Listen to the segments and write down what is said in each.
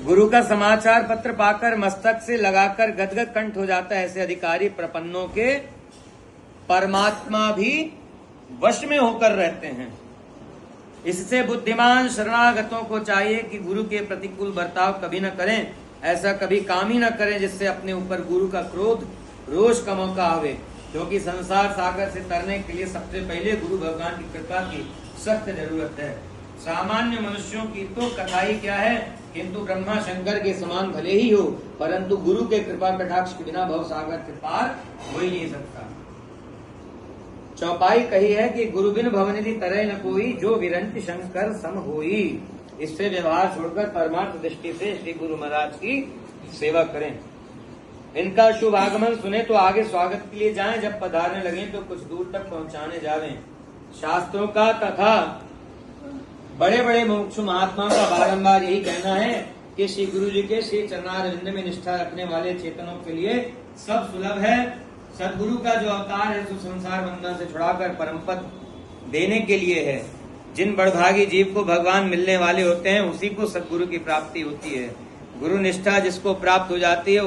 गुरु का समाचार पत्र पाकर मस्तक से लगाकर गदगद कंठ हो जाता है। ऐसे अधिकारी प्रपन्नों के परमात्मा भी वश में होकर रहते हैं। इससे बुद्धिमान शरणागतों को चाहिए कि गुरु के प्रतिकूल बर्ताव कभी न करें, ऐसा कभी काम ही न करें जिससे अपने ऊपर गुरु का क्रोध रोष का मौका आवे, क्योंकि संसार सागर से तरने के लिए सबसे पहले गुरु भगवान की कृपा की सख्त जरूरत है। सामान्य मनुष्यों की तो कथा ही क्या है, किंतु ब्रह्मा शंकर के समान भले ही हो, परंतु गुरु के कृपा कटाक्ष के बिना भव सागर के पार हो ही नहीं सकता। चौपाई कही है कि गुरु बिन भवनिधि तरह न कोई, जो विरंच शंकर सम होई। इससे व्यवहार छोड़कर परमार्थ दृष्टि से श्री गुरु महाराज की सेवा करें। इनका शुभ आगमन सुने तो आगे स्वागत के लिए जाएं, जब पधारने लगे तो कुछ दूर तक पहुंचाने जावें। शास्त्रों का तथा बड़े बड़े मुमुक्षु महात्माओं का बारंबार यही कहना है कि श्री गुरु जी के श्री चरणारविंद में निष्ठा रखने वाले चेतनों के लिए सब सुलभ है। सदगुरु का जो अवतार है सो संसार बंधन से छुड़ाकर परम पद देने के लिए है। जिन बड़भागी जीव को भगवान मिलने वाले होते हैं उसी को सदगुरु की प्राप्ति होती है। गुरु निष्ठा जिसको प्राप्त हो जाती है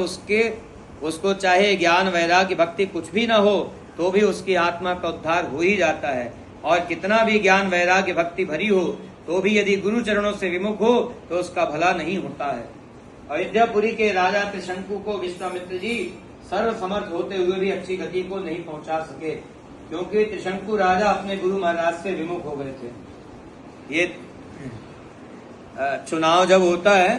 उसको चाहे ज्ञान वैराग्य भक्ति कुछ भी न हो तो भी उसकी आत्मा का उद्धार हो ही जाता है। और कितना भी ज्ञान वैराग्य भक्ति भरी हो तो भी यदि गुरु चरणों से विमुख हो तो उसका भला नहीं होता है। अयोध्यापुरी के राजा त्रिशंकु को विश्वामित्र जी सर्व समर्थ होते हुए भी अच्छी गति को नहीं पहुंचा सके, क्योंकि त्रिशंकु राजा अपने गुरु महाराज से विमुख हो गए थे। ये चुनाव जब होता है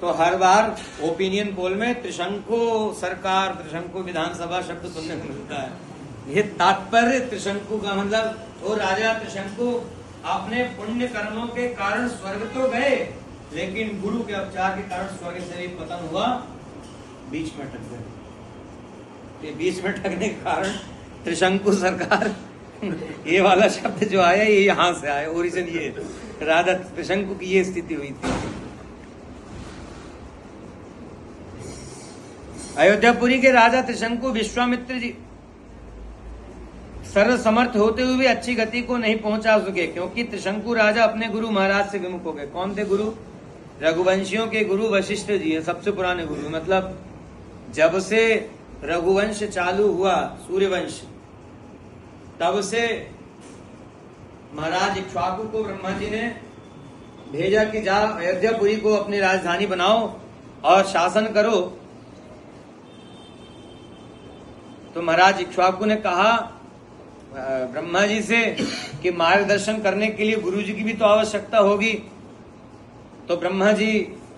तो हर बार ओपिनियन पोल में त्रिशंकु सरकार, त्रिशंकु विधानसभा शब्द सुनने को मिलता है। ये तात्पर्य त्रिशंकु का मतलब वो राजा त्रिशंकु अपने पुण्य कर्मों के कारण स्वर्ग तो गए, लेकिन गुरु के उपचार के कारण स्वर्ग से भी पतन हुआ, बीच में अटक गए। बीच में अटकने के कारण त्रिशंकु सरकार ये वाला शब्द जो आया ये यहां से आया, ओरिजिन ये राजा त्रिशंकु की ये स्थिति हुई थी। अयोध्यापुरी के राजा त्रिशंकु विश्वामित्र जी सर्व समर्थ होते हुए भी अच्छी गति को नहीं पहुंचा सके, क्योंकि त्रिशंकु राजा अपने गुरु महाराज से विमुख हो गए। कौन थे गुरु? रघुवंशियों के गुरु वशिष्ठ जी है, सबसे पुराने गुरु। मतलब जब से रघुवंश चालू हुआ, सूर्यवंश, तब से महाराज इक्ष्वाकु को ब्रह्मा जी ने भेजा कि जा अयोध्यापुरी को अपनी राजधानी बनाओ और शासन करो। तो महाराज इक्ष्वाकु ने कहा ब्रह्मा जी से कि मार्गदर्शन करने के लिए गुरु जी की भी तो आवश्यकता होगी। तो ब्रह्मा जी